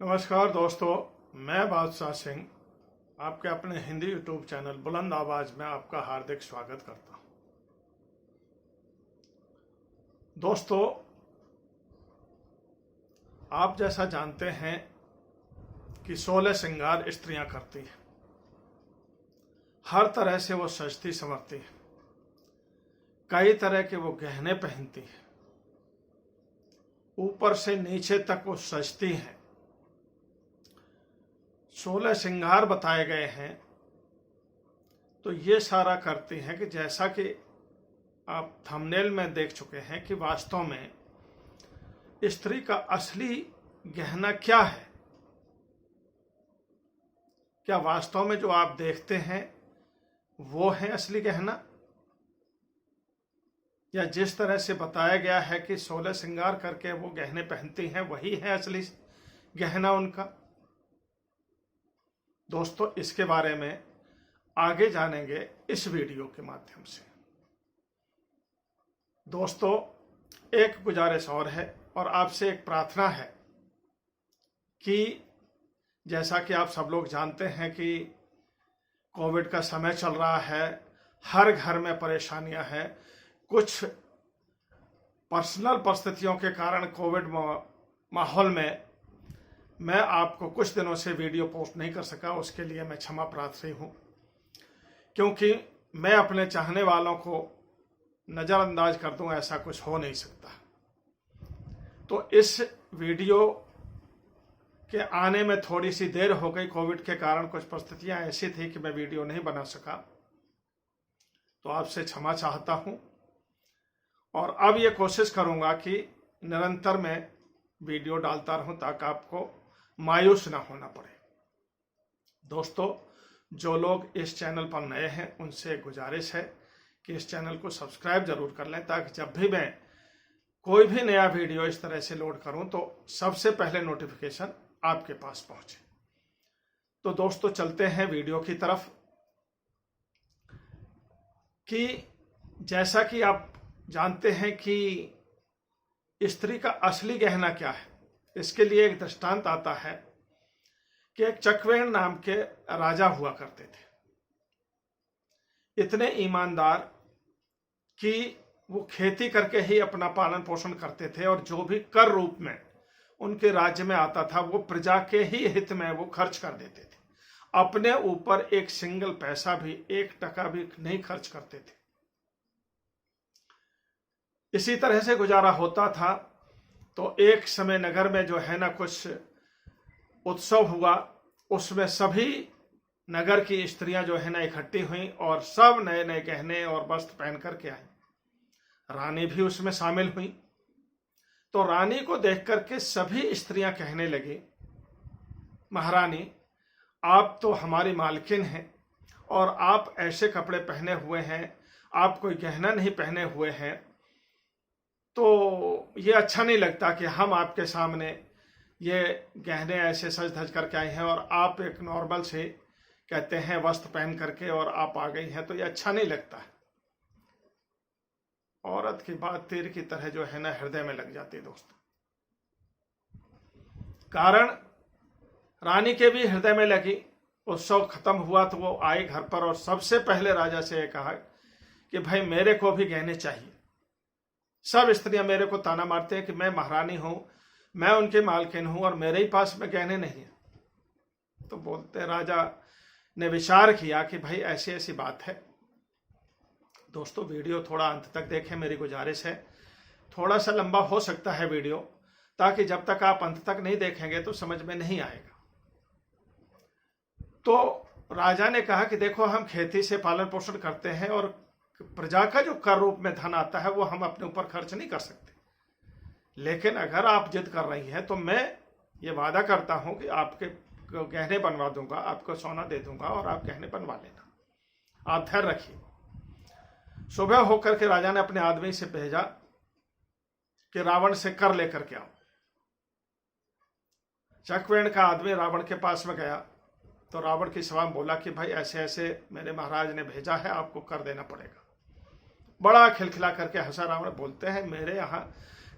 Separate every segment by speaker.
Speaker 1: नमस्कार दोस्तों, मैं बादशाह सिंह आपके अपने हिंदी यूट्यूब चैनल बुलंद आवाज में आपका हार्दिक स्वागत करता हूं। दोस्तों, आप जैसा जानते हैं कि 16 श्रृंगार स्त्रियां करती हैं। हर तरह से वो सजती संवरती है, कई तरह के वो गहने पहनती है, ऊपर से नीचे तक वो सजती हैं। 16 श्रृंगार बताए गए हैं, तो ये सारा करती हैं कि जैसा कि आप थंबनेल में देख चुके हैं कि वास्तव में स्त्री का असली गहना क्या है। क्या वास्तव में जो आप देखते हैं वो है असली गहना, या जिस तरह से बताया गया है कि 16 श्रृंगार करके वो गहने पहनती हैं वही है असली गहना उनका। दोस्तों, इसके बारे में आगे जानेंगे इस वीडियो के माध्यम से। दोस्तों, एक गुजारिश और आपसे एक प्रार्थना है कि जैसा कि आप सब लोग जानते हैं कि कोविड का समय चल रहा है, हर घर में परेशानियां हैं। कुछ पर्सनल परिस्थितियों के कारण कोविड माहौल में मैं आपको कुछ दिनों से वीडियो पोस्ट नहीं कर सका, उसके लिए मैं क्षमा प्रार्थी हूं, क्योंकि मैं अपने चाहने वालों को नज़रअंदाज कर दूं ऐसा कुछ हो नहीं सकता। तो इस वीडियो के आने में थोड़ी सी देर हो गई, कोविड के कारण कुछ परिस्थितियां ऐसी थी कि मैं वीडियो नहीं बना सका, तो आपसे क्षमा चाहता हूं। और अब ये कोशिश करूंगा कि निरंतर मैं वीडियो डालता रहूं ताकि आपको मायूस ना होना पड़े। दोस्तों, जो लोग इस चैनल पर नए हैं उनसे गुजारिश है कि इस चैनल को सब्सक्राइब जरूर कर लें, ताकि जब भी मैं कोई भी नया वीडियो इस तरह से लोड करूं तो सबसे पहले नोटिफिकेशन आपके पास पहुंचे। तो दोस्तों, चलते हैं वीडियो की तरफ। कि जैसा कि आप जानते हैं कि स्त्री का असली गहना क्या है, इसके लिए एक दृष्टांत आता है कि एक चकवेण नाम के राजा हुआ करते थे। इतने ईमानदार कि वो खेती करके ही अपना पालन पोषण करते थे, और जो भी कर रूप में उनके राज्य में आता था वो प्रजा के ही हित में वो खर्च कर देते थे। अपने ऊपर एक सिंगल पैसा भी, 1 टका भी नहीं खर्च करते थे। इसी तरह से गुजारा होता था। तो एक समय नगर में जो है ना कुछ उत्सव हुआ, उसमें सभी नगर की स्त्रियां जो है ना इकट्ठी हुई और सब नए नए गहने और वस्त्र पहन करके आई। रानी भी उसमें शामिल हुई। तो रानी को देख करके सभी स्त्रियां कहने लगी, महारानी, आप तो हमारी मालकिन हैं और आप ऐसे कपड़े पहने हुए हैं, आप कोई गहना नहीं पहने हुए हैं, तो ये अच्छा नहीं लगता कि हम आपके सामने ये गहने ऐसे सज धज करके आए हैं और आप एक नॉर्मल से कहते हैं वस्त्र पहन करके और आप आ गई हैं, तो ये अच्छा नहीं लगता है। औरत की बात तीर की तरह जो है ना हृदय में लग जाती है दोस्तों। कारण रानी के भी हृदय में लगी। उत्सव खत्म हुआ तो वो आई घर पर और सबसे पहले राजा से कहा कि भाई मेरे को भी गहने चाहिए। सब स्त्रियां मेरे को ताना मारते हैं कि मैं महारानी हूं, मैं उनके मालकिन हूं और मेरे ही पास में गहने नहीं है। तो बोलते राजा ने विचार किया कि भाई ऐसी ऐसी बात है। दोस्तों, वीडियो थोड़ा अंत तक देखें, मेरी गुजारिश है। थोड़ा सा लंबा हो सकता है वीडियो, ताकि जब तक आप अंत तक नहीं देखेंगे तो समझ में नहीं आएगा। तो राजा ने कहा कि देखो, हम खेती से पालन पोषण करते हैं और प्रजा का जो कर रूप में धन आता है वो हम अपने ऊपर खर्च नहीं कर सकते, लेकिन अगर आप जिद कर रही हैं तो मैं ये वादा करता हूं कि आपके गहने बनवा दूंगा, आपको सोना दे दूंगा और आप गहने बनवा लेना, आप धैर्य रखिए। सुबह होकर के राजा ने अपने आदमी से भेजा कि रावण से कर लेकर के आओ। चकवेण का आदमी रावण के पास में गया तो रावण की सभा में बोला कि भाई ऐसे ऐसे मेरे महाराज ने भेजा है, आपको कर देना पड़ेगा। बड़ा खिलखिला करके हंसा रावण। बोलते हैं मेरे यहाँ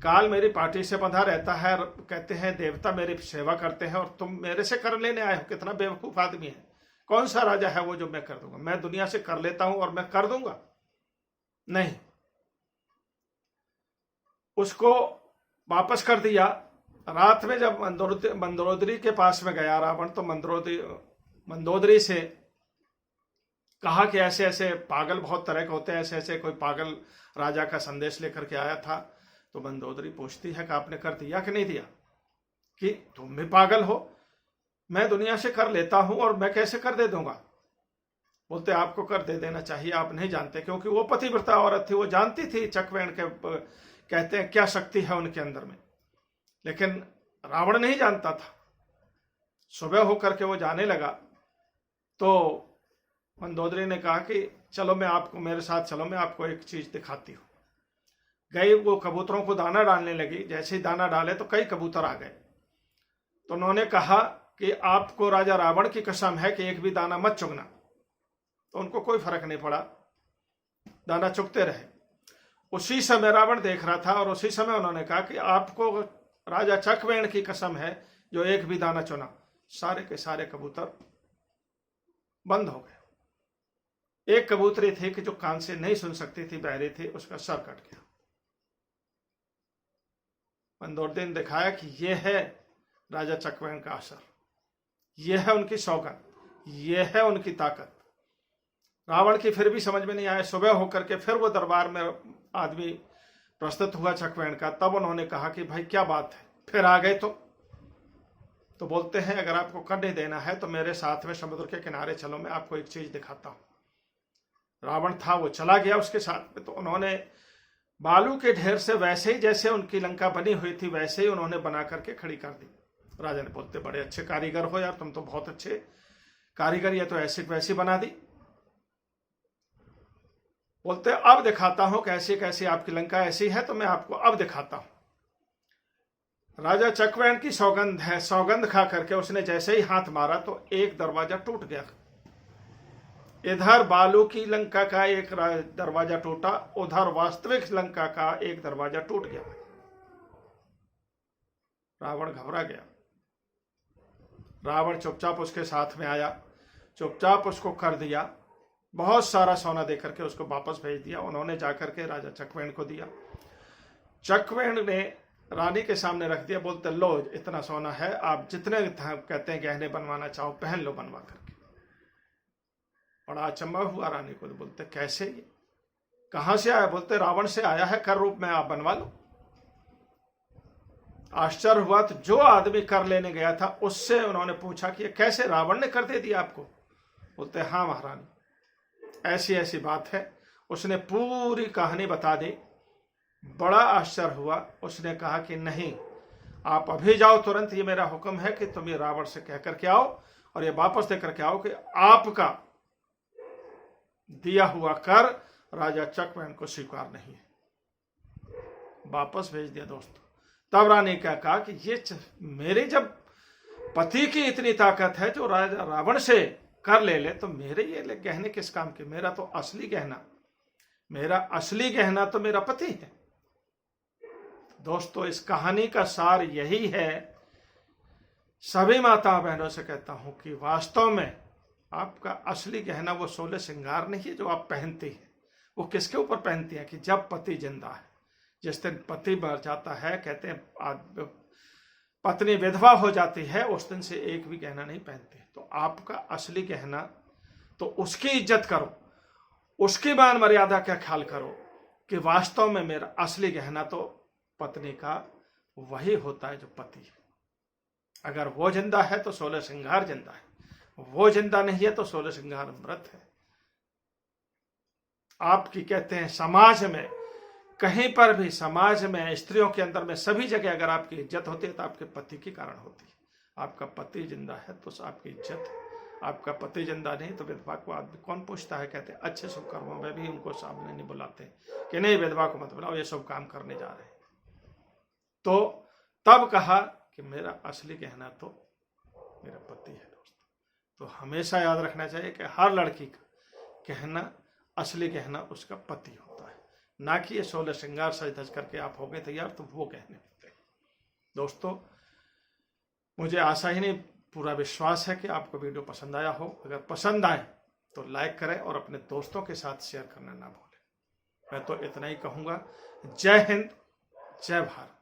Speaker 1: काल मेरी पार्टी से बंधा रहता है और कहते हैं देवता मेरी सेवा करते हैं और तुम मेरे से कर लेने आए हो। कितना बेवकूफ आदमी है। कौन सा राजा है वो जो मैं कर दूंगा? मैं दुनिया से कर लेता हूं और मैं कर दूंगा? नहीं। उसको वापस कर दिया। रात में जब मंदोदरी के पास में गया रावण, तो मंदोदरी से कहा कि ऐसे ऐसे पागल बहुत तरह के होते हैं, ऐसे ऐसे कोई पागल राजा का संदेश लेकर के आया था। तो मंदोदरी पूछती है कि आपने कर दिया कि नहीं दिया? कि तुम भी पागल हो, मैं दुनिया से कर लेता हूं और मैं कैसे कर दे दूंगा? बोलते आपको कर दे देना चाहिए, आप नहीं जानते, क्योंकि वो पतिव्रता औरत थी, वो जानती थी चकवेण के कहते हैं क्या शक्ति है उनके अंदर में। लेकिन रावण नहीं जानता था। सुबह होकर के वो जाने लगा तो मंदोदरी ने कहा कि चलो मैं आपको, मेरे साथ चलो, मैं आपको एक चीज दिखाती हूं। गई, वो कबूतरों को दाना डालने लगी। जैसे ही दाना डाले तो कई कबूतर आ गए। तो उन्होंने कहा कि आपको राजा रावण की कसम है कि एक भी दाना मत चुगना। तो उनको कोई फर्क नहीं पड़ा, दाना चुगते रहे। उसी समय रावण देख रहा था और उसी समय उन्होंने कहा कि आपको राजा चकवेण की कसम है जो एक भी दाना चुना। सारे के सारे कबूतर बंद हो गए। एक कबूतरी थी कि जो कान से नहीं सुन सकती थी, बहरी थी, उसका सर कट गया। मंदोदरी ने दिखाया कि यह है राजा चकवेण का असर, यह है उनकी सौगंध, यह है उनकी ताकत। रावण की फिर भी समझ में नहीं आया। सुबह होकर के फिर वो दरबार में आदमी प्रस्तुत हुआ चकवेण का। तब उन्होंने कहा कि भाई क्या बात है, फिर आ गए? तो बोलते हैं अगर आपको करने देना है तो मेरे साथ में समुद्र के किनारे चलो, मैं आपको एक चीज दिखाता हूं। रावण था, वो चला गया उसके साथ में। तो उन्होंने बालू के ढेर से वैसे ही जैसे उनकी लंका बनी हुई थी वैसे ही उन्होंने बना करके खड़ी कर दी। राजा ने बोलते बड़े अच्छे कारीगर हो यार, तुम तो बहुत अच्छे कारीगर, ये तो ऐसी वैसी बना दी। बोलते अब दिखाता हूं कैसी कैसी आपकी लंका ऐसी है, तो मैं आपको अब दिखाता हूं। राजा चकवेण की सौगंध है, सौगंध खा करके उसने जैसे ही हाथ मारा तो एक दरवाजा टूट गया। इधर बालू की लंका का एक दरवाजा टूटा, उधर वास्तविक लंका का एक दरवाजा टूट गया। रावण घबरा गया। रावण चुपचाप उसके साथ में आया, चुपचाप उसको कर दिया, बहुत सारा सोना देकर के उसको वापस भेज दिया। उन्होंने जाकर के राजा चकवेण को दिया। चकवेण ने रानी के सामने रख दिया। बोलते लो इतना सोना है, आप जितने कहते हैं गहने बनवाना चाहो पहन लो बनवा करके। बड़ा अचंभा हुआ रानी को। बोलते कैसे, ये कहां से आया? बोलते रावण से आया है कर रूप में, आप बनवा लो। आश्चर्य हुआ। तो जो आदमी कर लेने गया था उससे उन्होंने पूछा कि ये कैसे, रावण ने कर दे दिया आपको? बोलते हाँ महारानी, ऐसी ऐसी बात है। उसने पूरी कहानी बता दी। बड़ा आश्चर्य हुआ। उसने कहा कि नहीं, आप अभी जाओ तुरंत, ये मेरा हुक्म है कि तुम ये रावण से कह करके आओ और ये वापस दे करके आओ कि आपका दिया हुआ कर राजा चकवेण को स्वीकार नहीं है। वापस भेज दिया दोस्तों। तब रानी क्या कहा कि ये मेरे जब पति की इतनी ताकत है जो राजा रावण से कर ले तो मेरे ये गहने किस काम के? मेरा तो असली गहना, मेरा असली गहना तो मेरा पति है। दोस्तों, इस कहानी का सार यही है। सभी माता बहनों से कहता हूं कि वास्तव में आपका असली गहना वो 16 श्रृंगार नहीं है जो आप पहनती हैं। वो किसके ऊपर पहनती हैं? कि जब पति जिंदा है। जिस दिन पति मर जाता है, कहते हैं पत्नी विधवा हो जाती है, उस दिन से एक भी गहना नहीं पहनती। तो आपका असली गहना, तो उसकी इज्जत करो, उसकी मान मर्यादा का ख्याल करो कि वास्तव में मेरा असली गहना तो पत्नी का वही होता है जो पति है। अगर वो जिंदा है तो 16 श्रृंगार जिंदा है, वो जिंदा नहीं है तो 16 श्रृंगार मृत है। आपकी कहते हैं समाज में, कहीं पर भी समाज में, स्त्रियों के अंदर में, सभी जगह अगर आपकी इज्जत होती है तो आपके पति के कारण होती है। आपका पति जिंदा है तो आपकी इज्जत है। आपका पति जिंदा नहीं तो विधवा को आदमी कौन पूछता है? कहते हैं अच्छे शुभ कर्मों में भी उनको सामने नहीं बुलाते कि नहीं विधवा को मत बुलाओ, ये सब काम करने जा रहे हैं। तो तब कहा कि मेरा असली गहना तो मेरा पति है। दोस्तों, तो हमेशा याद रखना चाहिए कि हर लड़की का गहना, असली गहना उसका पति होता है। ना कि ये 16 श्रृंगार सज धज करके आप हो गए तैयार तो वो कहने होते हैं। दोस्तों, मुझे आशा ही नहीं पूरा विश्वास है कि आपको वीडियो पसंद आया हो। अगर पसंद आए तो लाइक करें और अपने दोस्तों के साथ शेयर करना ना भूलें। मैं तो इतना ही कहूँगा। जय हिंद, जय भारत।